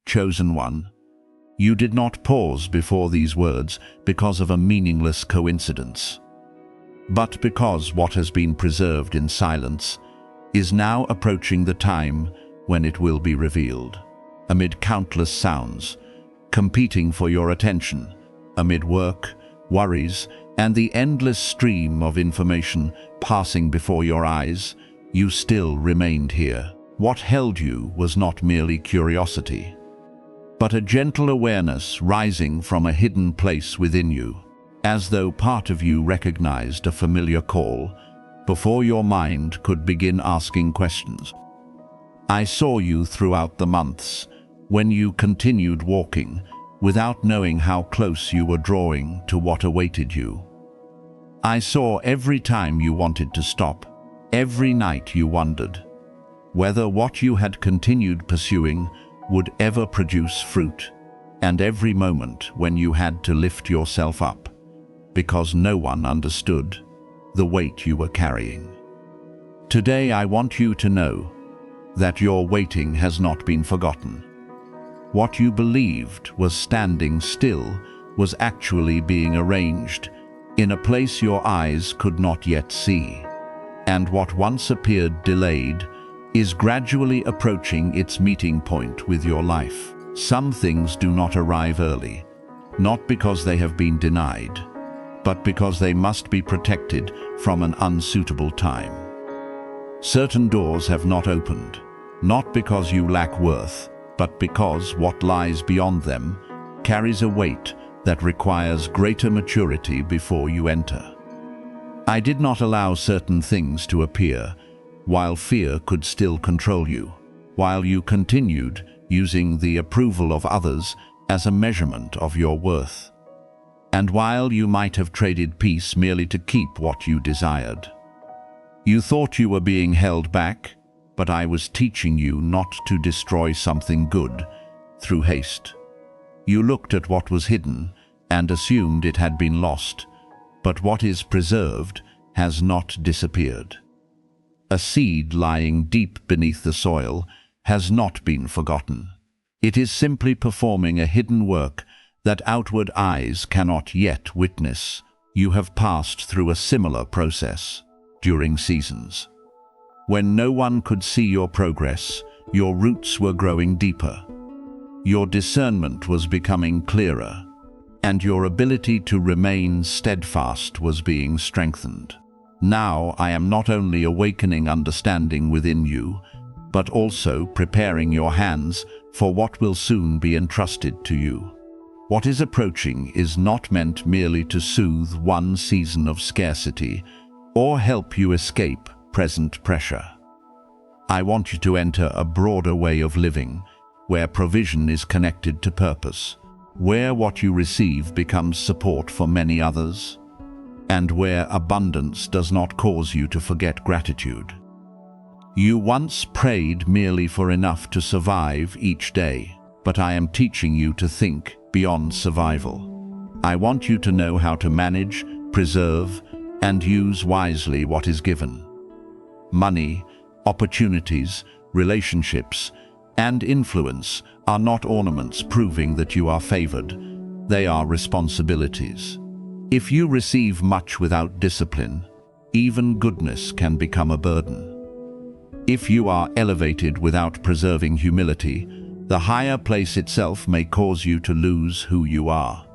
chosen one. You did not pause before these words because of a meaningless coincidence, but because what has been preserved in silence is now approaching the time when it will be revealed. Amid countless sounds, competing for your attention, amid work, worries, and the endless stream of information passing before your eyes, you still remained here. What held you was not merely curiosity, but a gentle awareness rising from a hidden place within you, as though part of you recognized a familiar call before your mind could begin asking questions. I saw you throughout the months, when you continued walking, without knowing how close you were drawing to what awaited you. I saw every time you wanted to stop, every night you wondered whether what you had continued pursuing would ever produce fruit, and every moment when you had to lift yourself up, because no one understood the weight you were carrying. Today I want you to know that your waiting has not been forgotten. What you believed was standing still was actually being arranged in a place your eyes could not yet see, and what once appeared delayed is gradually approaching its meeting point with your life. Some things do not arrive early, not because they have been denied, but because they must be protected from an unsuitable time. Certain doors have not opened, not because you lack worth, but because what lies beyond them carries a weight that requires greater maturity before you enter. I did not allow certain things to appear while fear could still control you, while you continued using the approval of others as a measurement of your worth, and while you might have traded peace merely to keep what you desired. You thought you were being held back, but I was teaching you not to destroy something good through haste. You looked at what was hidden and assumed it had been lost, but what is preserved has not disappeared. A seed lying deep beneath the soil has not been forgotten. It is simply performing a hidden work that outward eyes cannot yet witness. You have passed through a similar process during seasons. When no one could see your progress, your roots were growing deeper. Your discernment was becoming clearer, and your ability to remain steadfast was being strengthened. Now I am not only awakening understanding within you, but also preparing your hands for what will soon be entrusted to you. What is approaching is not meant merely to soothe one season of scarcity or help you escape present pressure. I want you to enter a broader way of living, where provision is connected to purpose, where what you receive becomes support for many others, and where abundance does not cause you to forget gratitude. You once prayed merely for enough to survive each day, but I am teaching you to think beyond survival. I want you to know how to manage, preserve, and use wisely what is given. Money, opportunities, relationships, and influence are not ornaments proving that you are favored. They are responsibilities. If you receive much without discipline, even goodness can become a burden. If you are elevated without preserving humility, the higher place itself may cause you to lose who you are.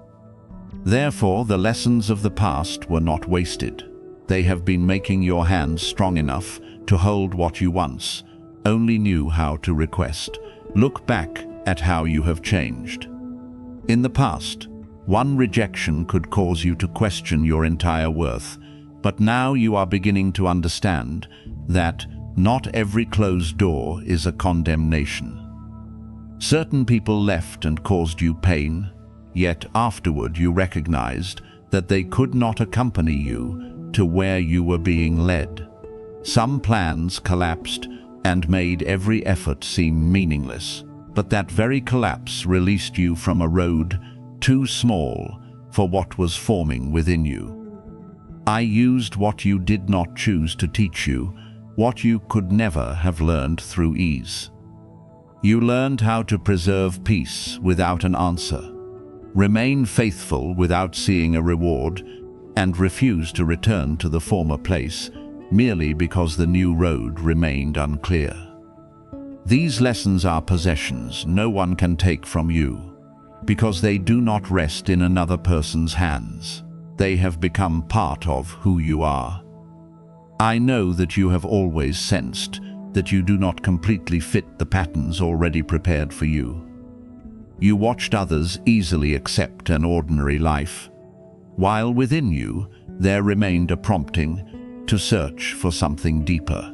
Therefore, the lessons of the past were not wasted. They have been making your hands strong enough to hold what you once only knew how to request. Look back at how you have changed. In the past, one rejection could cause you to question your entire worth, but now you are beginning to understand that not every closed door is a condemnation. Certain people left and caused you pain, yet afterward you recognized that they could not accompany you to where you were being led. Some plans collapsed and made every effort seem meaningless, but that very collapse released you from a road too small for what was forming within you. I used what you did not choose to teach you, what you could never have learned through ease. You learned how to preserve peace without an answer, remain faithful without seeing a reward, and refuse to return to the former place merely because the new road remained unclear. These lessons are possessions no one can take from you, because they do not rest in another person's hands. They have become part of who you are. I know that you have always sensed that you do not completely fit the patterns already prepared for you. You watched others easily accept an ordinary life, while within you there remained a prompting to search for something deeper.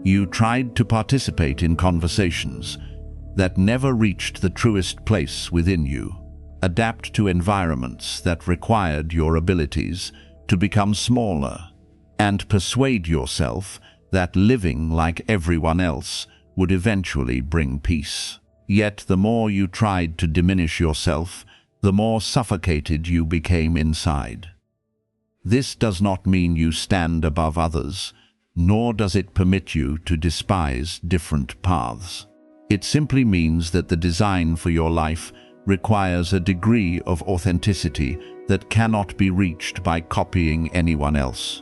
You tried to participate in conversations that never reached the truest place within you, adapt to environments that required your abilities to become smaller, and persuade yourself that living like everyone else would eventually bring peace. Yet the more you tried to diminish yourself, the more suffocated you became inside. This does not mean you stand above others, nor does it permit you to despise different paths. It simply means that the design for your life requires a degree of authenticity that cannot be reached by copying anyone else.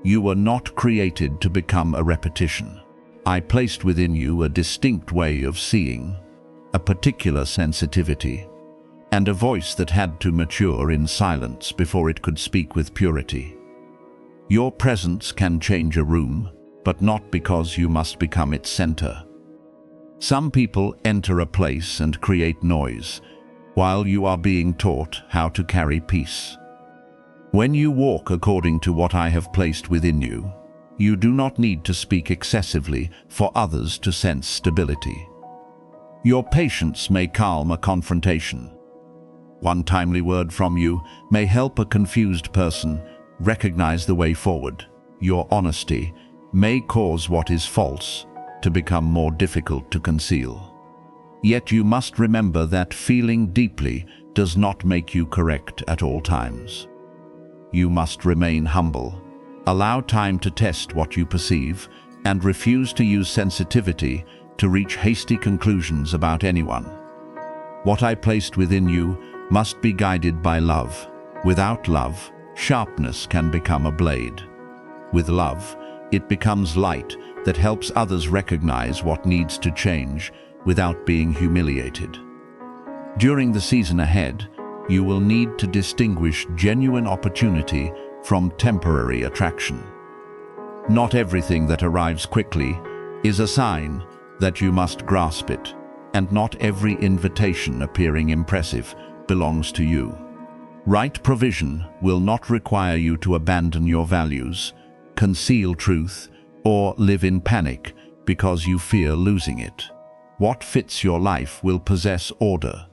You were not created to become a repetition. I placed within you a distinct way of seeing, a particular sensitivity, and a voice that had to mature in silence before it could speak with purity. Your presence can change a room, but not because you must become its center. Some people enter a place and create noise, while you are being taught how to carry peace. When you walk according to what I have placed within you, you do not need to speak excessively for others to sense stability. Your patience may calm a confrontation. One timely word from you may help a confused person recognize the way forward. Your honesty may cause what is false to become more difficult to conceal. Yet you must remember that feeling deeply does not make you correct at all times. You must remain humble, allow time to test what you perceive, and refuse to use sensitivity to reach hasty conclusions about anyone. What I placed within you must be guided by love. Without love, sharpness can become a blade. With love, it becomes light that helps others recognize what needs to change without being humiliated. During the season ahead, you will need to distinguish genuine opportunity from temporary attraction. Not everything that arrives quickly is a sign that you must grasp it, and not every invitation appearing impressive belongs to you. Right provision will not require you to abandon your values, conceal truth, or live in panic because you fear losing it. What fits your life will possess order.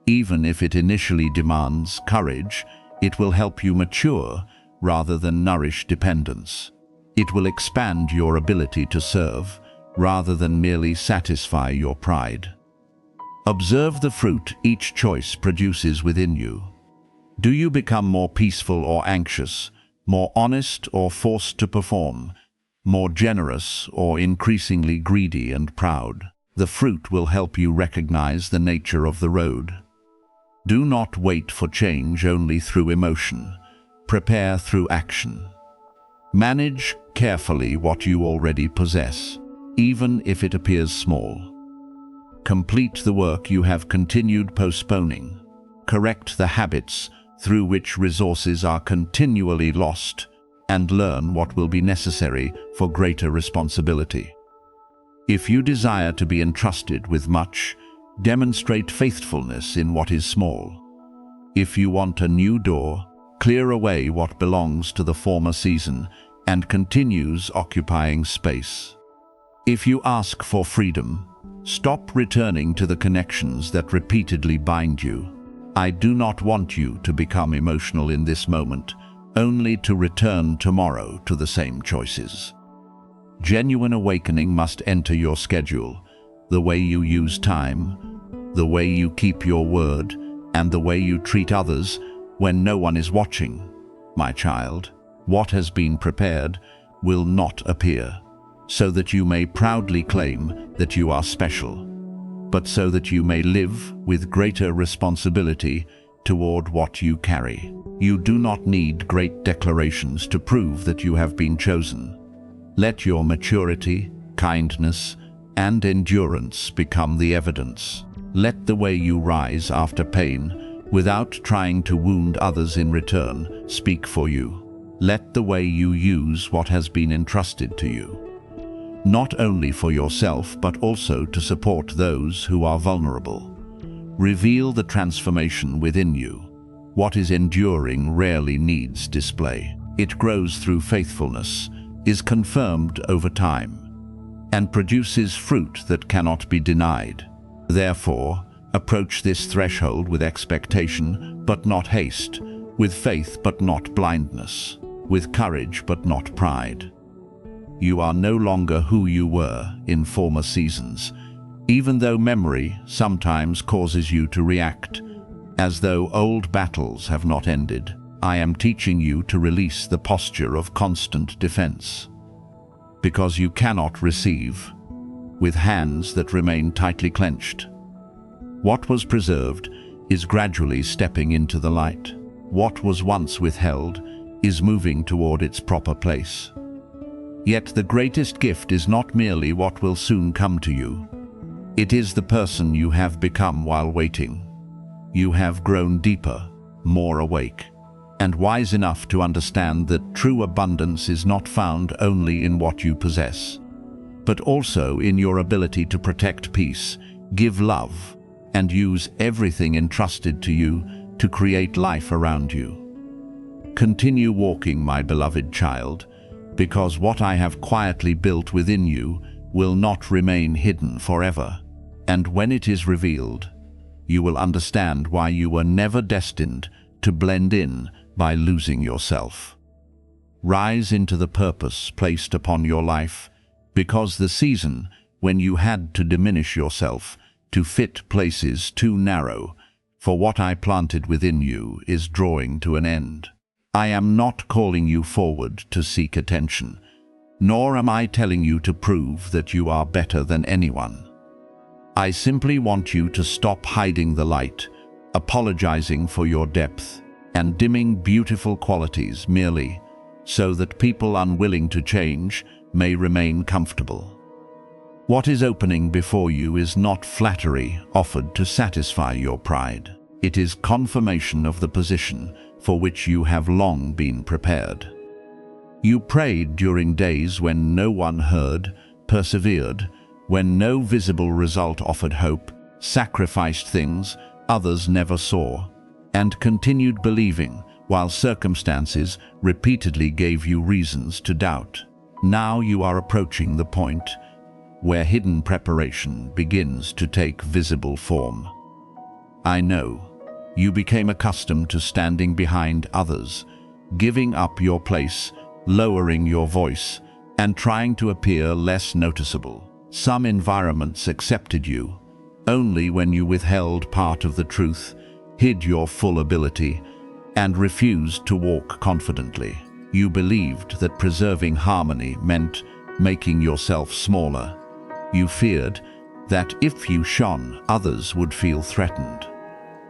Even if it initially demands courage, it will help you mature rather than nourish dependence. It will expand your ability to serve rather than merely satisfy your pride. Observe the fruit each choice produces within you. Do you become more peaceful or anxious, more honest or forced to perform, more generous or increasingly greedy and proud? The fruit will help you recognize the nature of the road. Do not wait for change only through emotion. Prepare through action. Manage carefully what you already possess, even if it appears small. Complete the work you have continued postponing. Correct the habits through which resources are continually lost, and learn what will be necessary for greater responsibility. If you desire to be entrusted with much, demonstrate faithfulness in what is small. If you want a new door, clear away what belongs to the former season and continues occupying space. If you ask for freedom, stop returning to the connections that repeatedly bind you. I do not want you to become emotional in this moment, only to return tomorrow to the same choices. Genuine awakening must enter your schedule, the way you use time, the way you keep your word, and the way you treat others when no one is watching. My child, what has been prepared will not appear, so that you may proudly claim that you are special. but so that you may live with greater responsibility toward what you carry. You do not need great declarations to prove that you have been chosen. Let your maturity, kindness, and endurance become the evidence. Let the way you rise after pain, without trying to wound others in return, speak for you. Let the way you use what has been entrusted to you, not only for yourself but also to support those who are vulnerable. Reveal the transformation within you. What is enduring rarely needs display. It grows through faithfulness, is confirmed over time, and produces fruit that cannot be denied. Therefore, approach this threshold with expectation but not haste, with faith but not blindness, with courage but not pride. You are no longer who you were in former seasons, even though memory sometimes causes you to react as though old battles have not ended. I am teaching you to release the posture of constant defense, because you cannot receive with hands that remain tightly clenched. What was preserved is gradually stepping into the light. What was once withheld is moving toward its proper place. Yet the greatest gift is not merely what will soon come to you. It is the person you have become while waiting. You have grown deeper, more awake, and wise enough to understand that true abundance is not found only in what you possess, but also in your ability to protect peace, give love, and use everything entrusted to you to create life around you. Continue walking, my beloved child, because what I have quietly built within you will not remain hidden forever. And when it is revealed, you will understand why you were never destined to blend in by losing yourself. Rise into the purpose placed upon your life, because the season when you had to diminish yourself to fit places too narrow for what I planted within you is drawing to an end. I am not calling you forward to seek attention, nor am I telling you to prove that you are better than anyone. I simply want you to stop hiding the light, apologizing for your depth, and dimming beautiful qualities merely so that people unwilling to change may remain comfortable. What is opening before you is not flattery offered to satisfy your pride. It is confirmation of the position for which you have long been prepared. You prayed during days when no one heard, persevered, when no visible result offered hope, sacrificed things others never saw, and continued believing while circumstances repeatedly gave you reasons to doubt. Now you are approaching the point where hidden preparation begins to take visible form. I know you became accustomed to standing behind others, giving up your place, lowering your voice, and trying to appear less noticeable. Some environments accepted you only when you withheld part of the truth, hid your full ability, and refused to walk confidently. You believed that preserving harmony meant making yourself smaller. You feared that if you shone, others would feel threatened.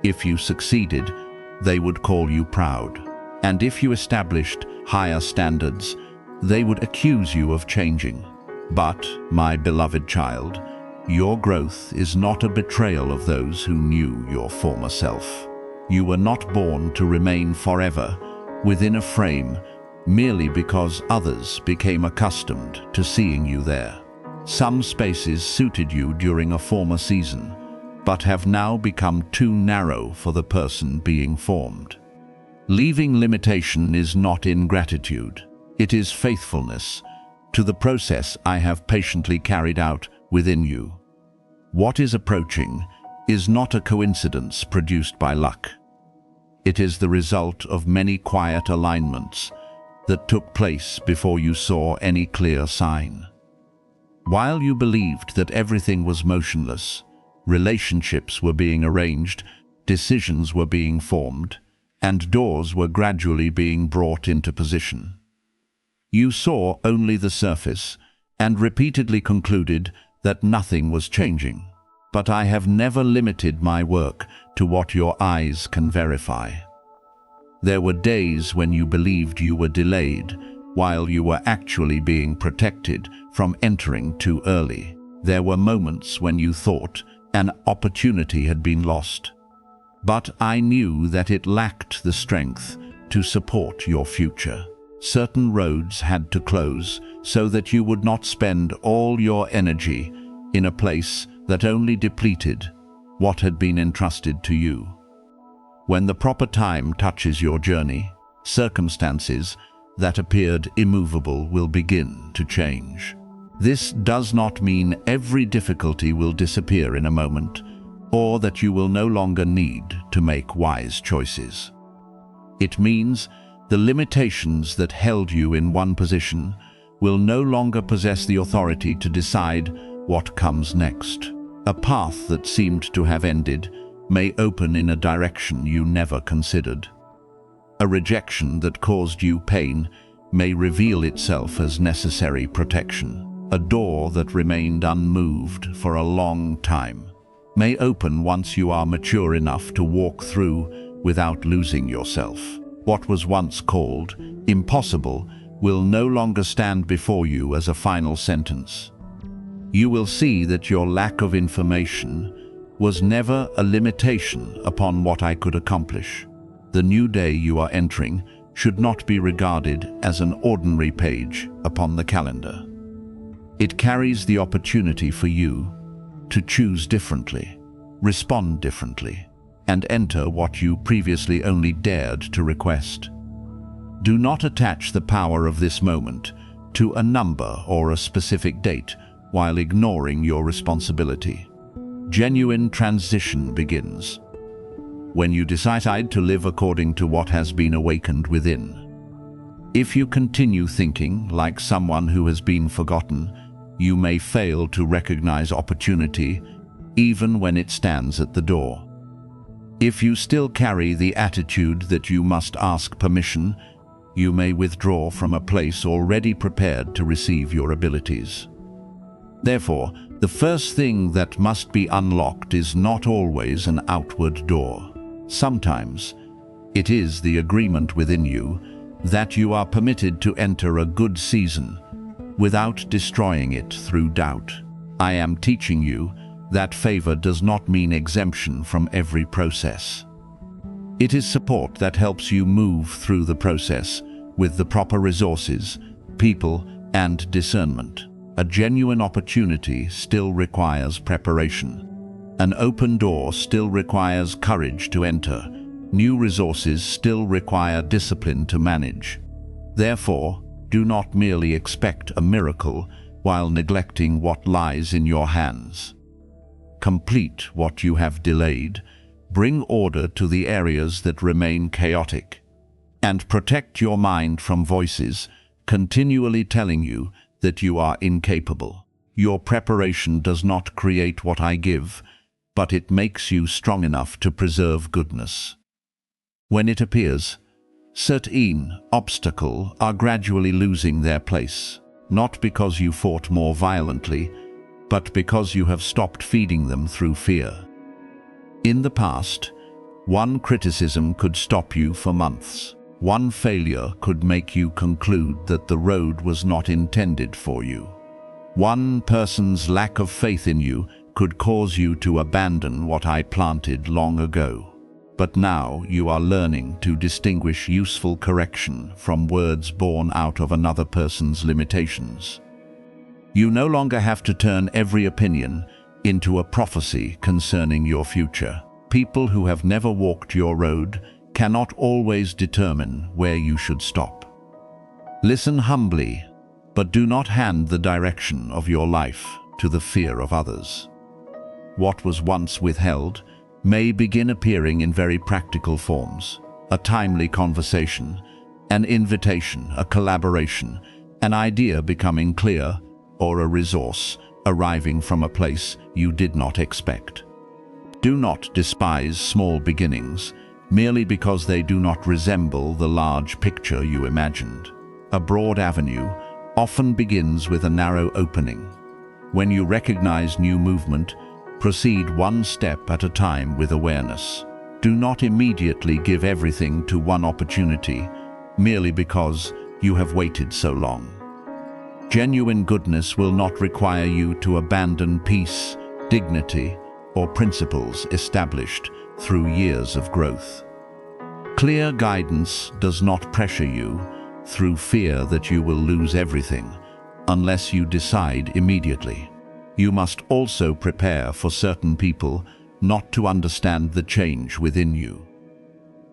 If you succeeded, they would call you proud. And if you established higher standards, they would accuse you of changing. But, my beloved child, your growth is not a betrayal of those who knew your former self. You were not born to remain forever within a frame merely because others became accustomed to seeing you there. Some spaces suited you during a former season, but have now become too narrow for the person being formed. Leaving limitation is not ingratitude. It is faithfulness to the process I have patiently carried out within you. What is approaching is not a coincidence produced by luck. It is the result of many quiet alignments that took place before you saw any clear sign. While you believed that everything was motionless, relationships were being arranged, decisions were being formed, and doors were gradually being brought into position. You saw only the surface and repeatedly concluded that nothing was changing. but I have never limited my work to what your eyes can verify. There were days when you believed you were delayed, while you were actually being protected from entering too early. There were moments when you thought an opportunity had been lost, but I knew that it lacked the strength to support your future. Certain roads had to close so that you would not spend all your energy in a place that only depleted what had been entrusted to you. When the proper time touches your journey, circumstances that appeared immovable will begin to change. This does not mean every difficulty will disappear in a moment, or that you will no longer need to make wise choices. It means the limitations that held you in one position will no longer possess the authority to decide what comes next. A path that seemed to have ended may open in a direction you never considered. A rejection that caused you pain may reveal itself as necessary protection. A door that remained unmoved for a long time may open once you are mature enough to walk through without losing yourself. What was once called impossible will no longer stand before you as a final sentence. You will see that your lack of information was never a limitation upon what I could accomplish. The new day you are entering should not be regarded as an ordinary page upon the calendar. It carries the opportunity for you to choose differently, respond differently, and enter what you previously only dared to request. Do not attach the power of this moment to a number or a specific date while ignoring your responsibility. Genuine transition begins when you decide to live according to what has been awakened within. If you continue thinking like someone who has been forgotten, you may fail to recognize opportunity even when it stands at the door. If you still carry the attitude that you must ask permission, you may withdraw from a place already prepared to receive your abilities. Therefore, the first thing that must be unlocked is not always an outward door. Sometimes, it is the agreement within you that you are permitted to enter a good season without destroying it through doubt. I am teaching you that favor does not mean exemption from every process. It is support that helps you move through the process with the proper resources, people, and discernment. A genuine opportunity still requires preparation. An open door still requires courage to enter. New resources still require discipline to manage. Therefore, do not merely expect a miracle while neglecting what lies in your hands. Complete what you have delayed, bring order to the areas that remain chaotic, and protect your mind from voices continually telling you that you are incapable. Your preparation does not create what I give, but it makes you strong enough to preserve goodness. When it appears, certain obstacles are gradually losing their place, not because you fought more violently, but because you have stopped feeding them through fear. In the past, one criticism could stop you for months. One failure could make you conclude that the road was not intended for you. One person's lack of faith in you could cause you to abandon what I planted long ago. But now you are learning to distinguish useful correction from words born out of another person's limitations. You no longer have to turn every opinion into a prophecy concerning your future. People who have never walked your road cannot always determine where you should stop. Listen humbly, but do not hand the direction of your life to the fear of others. What was once withheld may begin appearing in very practical forms: a timely conversation, an invitation, a collaboration, an idea becoming clear, or a resource arriving from a place you did not expect. Do not despise small beginnings merely because they do not resemble the large picture you imagined. A broad avenue often begins with a narrow opening. When you recognize new movement, Proceed one step at a time with awareness. Do not immediately give everything to one opportunity, merely because you have waited so long. Genuine goodness will not require you to abandon peace, dignity, or principles established through years of growth. Clear guidance does not pressure you through fear that you will lose everything unless you decide immediately. You must also prepare for certain people not to understand the change within you.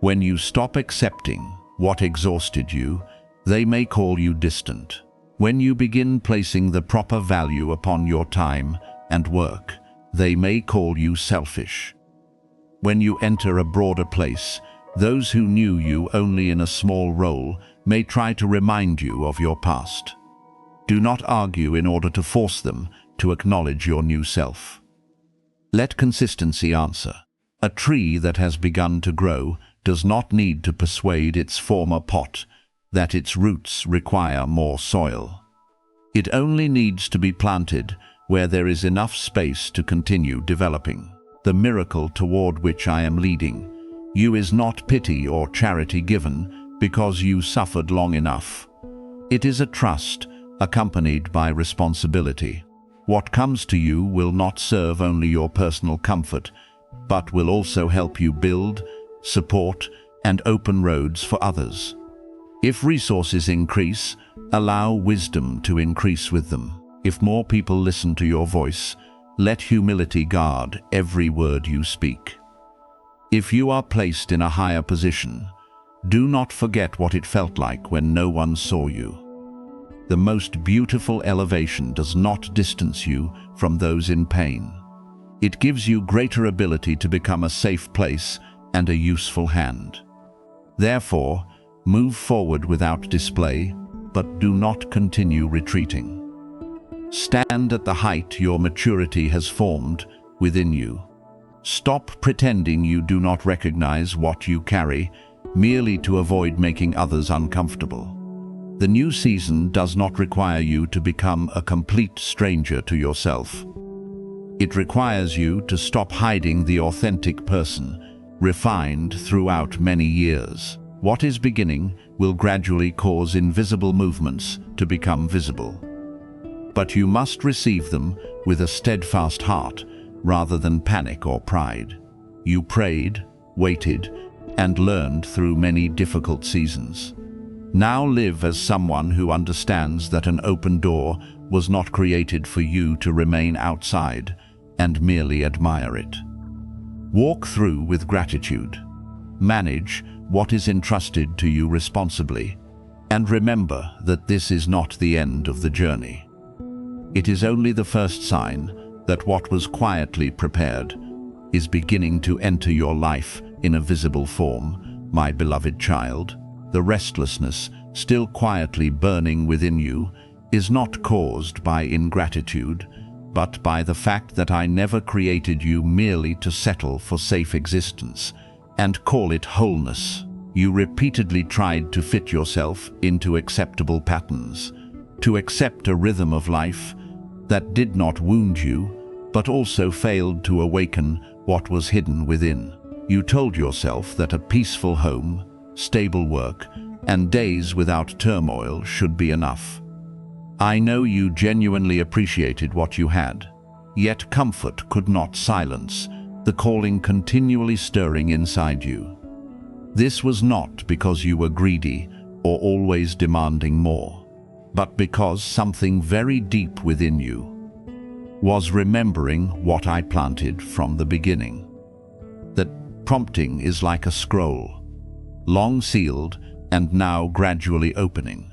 When you stop accepting what exhausted you, they may call you distant. When you begin placing the proper value upon your time and work, they may call you selfish. When you enter a broader place, those who knew you only in a small role may try to remind you of your past. Do not argue in order to force them to acknowledge your new self. Let consistency answer. A tree that has begun to grow does not need to persuade its former pot that its roots require more soil. It only needs to be planted where there is enough space to continue developing. The miracle toward which I am leading you is not pity or charity given because you suffered long enough. It is a trust accompanied by responsibility. What comes to you will not serve only your personal comfort, but will also help you build, support, and open roads for others. If resources increase, allow wisdom to increase with them. If more people listen to your voice, let humility guard every word you speak. If you are placed in a higher position, do not forget what it felt like when no one saw you. The most beautiful elevation does not distance you from those in pain. It gives you greater ability to become a safe place and a useful hand. Therefore, move forward without display, but do not continue retreating. Stand at the height your maturity has formed within you. Stop pretending you do not recognize what you carry, merely to avoid making others uncomfortable. The new season does not require you to become a complete stranger to yourself. It requires you to stop hiding the authentic person, refined throughout many years. What is beginning will gradually cause invisible movements to become visible. But you must receive them with a steadfast heart rather than panic or pride. You prayed, waited, and learned through many difficult seasons. Now live as someone who understands that an open door was not created for you to remain outside and merely admire it. Walk through with gratitude. Manage what is entrusted to you responsibly, and remember that this is not the end of the journey. It is only the first sign that what was quietly prepared is beginning to enter your life in a visible form, my beloved child. The restlessness still quietly burning within you is not caused by ingratitude, but by the fact that I never created you merely to settle for safe existence and call it wholeness. You repeatedly tried to fit yourself into acceptable patterns, to accept a rhythm of life that did not wound you, but also failed to awaken what was hidden within. You told yourself that a peaceful home, stable work, and days without turmoil should be enough. I know you genuinely appreciated what you had, yet comfort could not silence the calling continually stirring inside you. This was not because you were greedy or always demanding more, but because something very deep within you was remembering what I planted from the beginning. That prompting is like a scroll, long sealed and now gradually opening,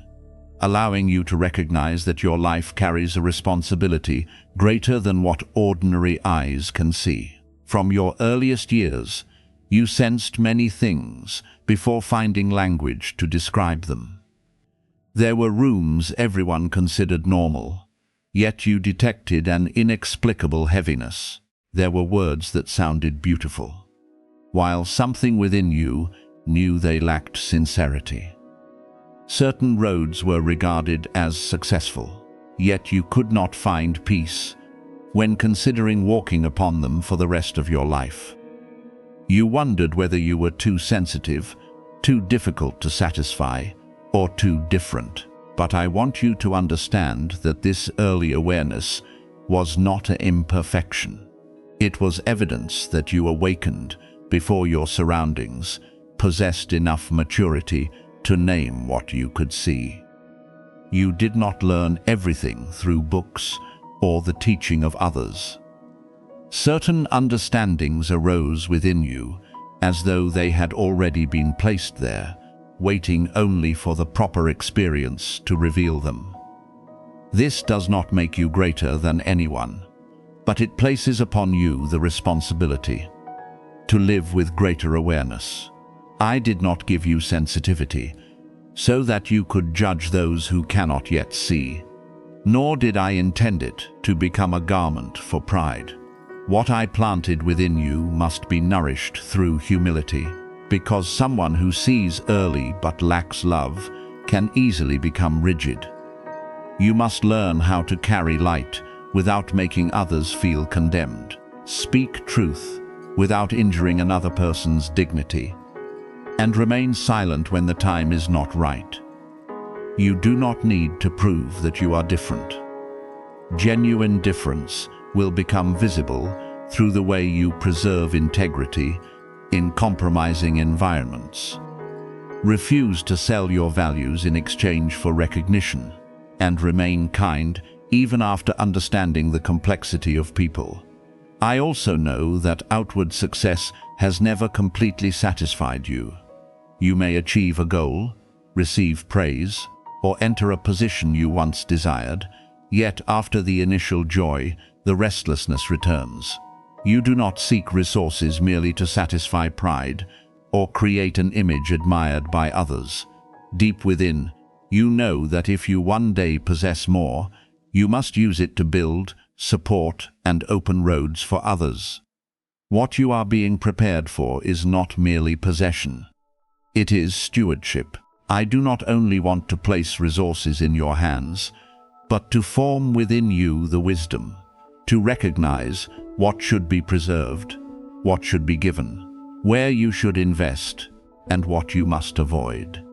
allowing you to recognize that your life carries a responsibility greater than what ordinary eyes can see. From your earliest years, you sensed many things before finding language to describe them. There were rooms everyone considered normal, yet you detected an inexplicable heaviness. There were words that sounded beautiful, while something within you knew they lacked sincerity. Certain roads were regarded as successful, yet you could not find peace when considering walking upon them for the rest of your life. You wondered whether you were too sensitive, too difficult to satisfy, or too different. But I want you to understand that this early awareness was not an imperfection. It was evidence that you awakened before your surroundings possessed enough maturity to name what you could see. You did not learn everything through books or the teaching of others. Certain understandings arose within you as though they had already been placed there, waiting only for the proper experience to reveal them. This does not make you greater than anyone, but it places upon you the responsibility to live with greater awareness. I did not give you sensitivity so that you could judge those who cannot yet see, nor did I intend it to become a garment for pride. What I planted within you must be nourished through humility, because someone who sees early but lacks love can easily become rigid. You must learn how to carry light without making others feel condemned. Speak truth without injuring another person's dignity, and remain silent when the time is not right. You do not need to prove that you are different. Genuine difference will become visible through the way you preserve integrity in compromising environments. Refuse to sell your values in exchange for recognition, and remain kind even after understanding the complexity of people. I also know that outward success has never completely satisfied you. You may achieve a goal, receive praise, or enter a position you once desired, yet after the initial joy, the restlessness returns. You do not seek resources merely to satisfy pride or create an image admired by others. Deep within, you know that if you one day possess more, you must use it to build, support, and open roads for others. What you are being prepared for is not merely possession. It is stewardship. I do not only want to place resources in your hands, but to form within you the wisdom to recognize what should be preserved, what should be given, where you should invest, and what you must avoid.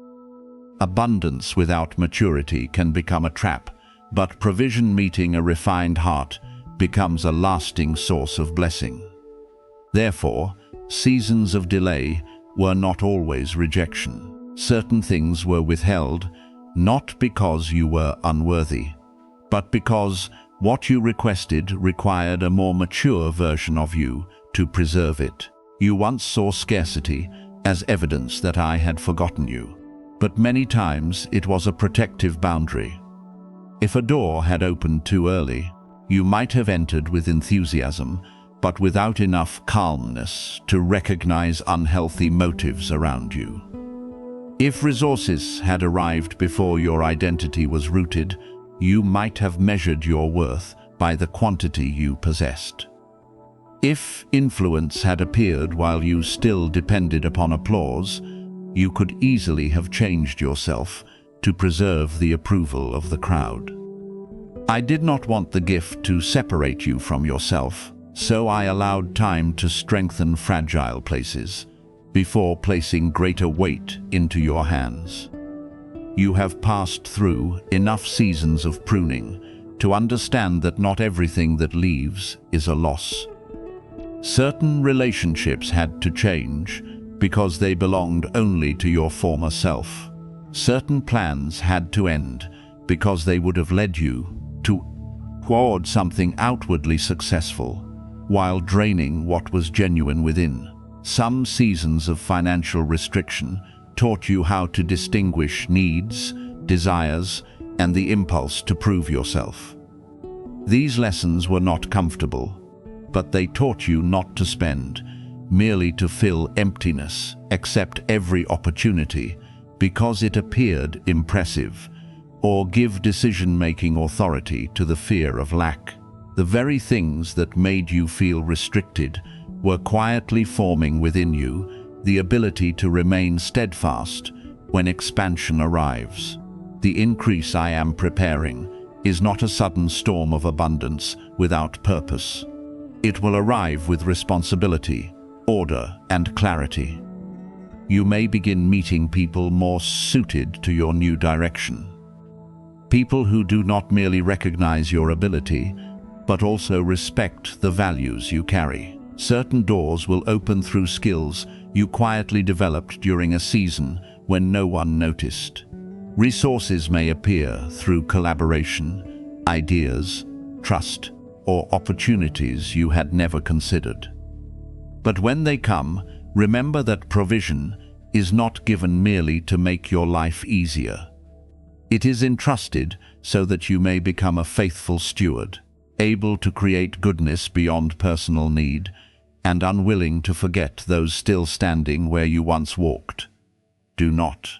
Abundance without maturity can become a trap, but provision meeting a refined heart becomes a lasting source of blessing. Therefore, seasons of delay were not always rejection. Certain things were withheld, not because you were unworthy, but because what you requested required a more mature version of you to preserve it. You once saw scarcity as evidence that I had forgotten you, but many times it was a protective boundary. If a door had opened too early, you might have entered with enthusiasm, but without enough calmness to recognize unhealthy motives around you. If resources had arrived before your identity was rooted, you might have measured your worth by the quantity you possessed. If influence had appeared while you still depended upon applause, you could easily have changed yourself to preserve the approval of the crowd. I did not want the gift to separate you from yourself, so I allowed time to strengthen fragile places before placing greater weight into your hands. You have passed through enough seasons of pruning to understand that not everything that leaves is a loss. Certain relationships had to change because they belonged only to your former self. Certain plans had to end because they would have led you toward something outwardly successful, while draining what was genuine within. Some seasons of financial restriction taught you how to distinguish needs, desires, and the impulse to prove yourself. These lessons were not comfortable, but they taught you not to spend, merely to fill emptiness, accept every opportunity because it appeared impressive, or give decision-making authority to the fear of lack. The very things that made you feel restricted were quietly forming within you the ability to remain steadfast when expansion arrives. The increase I am preparing is not a sudden storm of abundance without purpose. It will arrive with responsibility, order, and clarity. You may begin meeting people more suited to your new direction. People who do not merely recognize your ability, but also respect the values you carry. Certain doors will open through skills you quietly developed during a season when no one noticed. Resources may appear through collaboration, ideas, trust, or opportunities you had never considered. But when they come, remember that provision is not given merely to make your life easier. It is entrusted so that you may become a faithful steward, able to create goodness beyond personal need, and unwilling to forget those still standing where you once walked. Do not,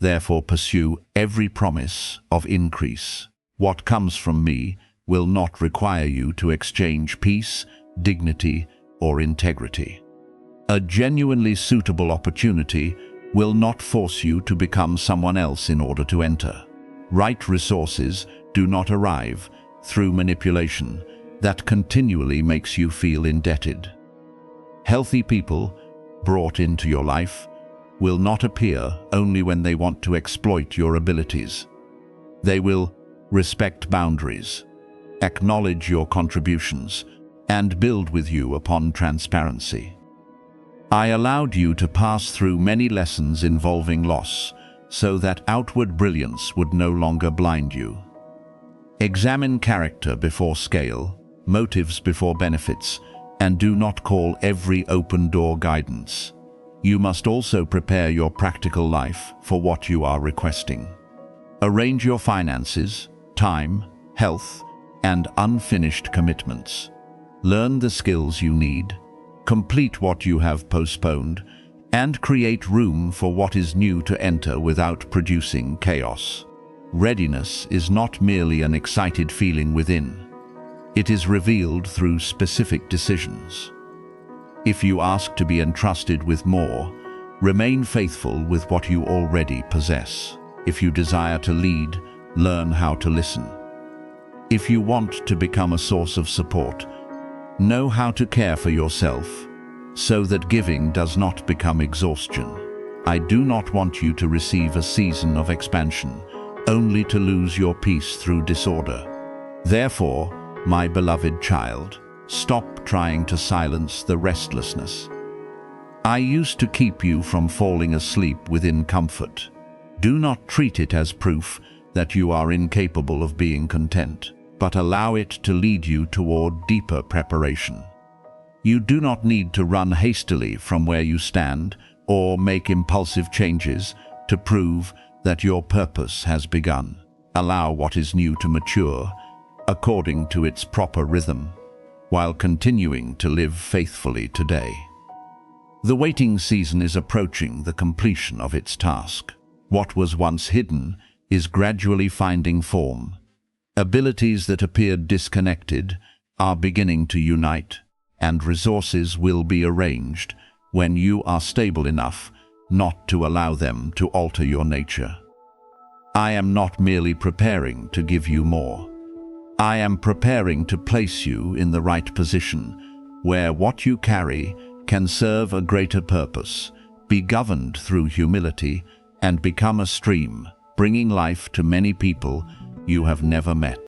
therefore, pursue every promise of increase. What comes from me will not require you to exchange peace, dignity, or integrity. A genuinely suitable opportunity will not force you to become someone else in order to enter. Right resources do not arrive through manipulation that continually makes you feel indebted. Healthy people brought into your life will not appear only when they want to exploit your abilities. They will respect boundaries, acknowledge your contributions, and build with you upon transparency. I allowed you to pass through many lessons involving loss, so that outward brilliance would no longer blind you. Examine character before scale, motives before benefits, and do not call every open door guidance. You must also prepare your practical life for what you are requesting. Arrange your finances, time, health, and unfinished commitments. Learn the skills you need, complete what you have postponed, and create room for what is new to enter without producing chaos. Readiness is not merely an excited feeling within. It is revealed through specific decisions. If you ask to be entrusted with more, remain faithful with what you already possess. If you desire to lead, learn how to listen. If you want to become a source of support, know how to care for yourself, so that giving does not become exhaustion. I do not want you to receive a season of expansion, only to lose your peace through disorder. Therefore, my beloved child, stop trying to silence the restlessness. I used to keep you from falling asleep within comfort. Do not treat it as proof that you are incapable of being content, but allow it to lead you toward deeper preparation. You do not need to run hastily from where you stand or make impulsive changes to prove that your purpose has begun. Allow what is new to mature according to its proper rhythm, while continuing to live faithfully today. The waiting season is approaching the completion of its task. What was once hidden is gradually finding form. Abilities that appeared disconnected are beginning to unite, and resources will be arranged when you are stable enough not to allow them to alter your nature. I am not merely preparing to give you more. I am preparing to place you in the right position, where what you carry can serve a greater purpose, be governed through humility, and become a stream, bringing life to many people you have never met.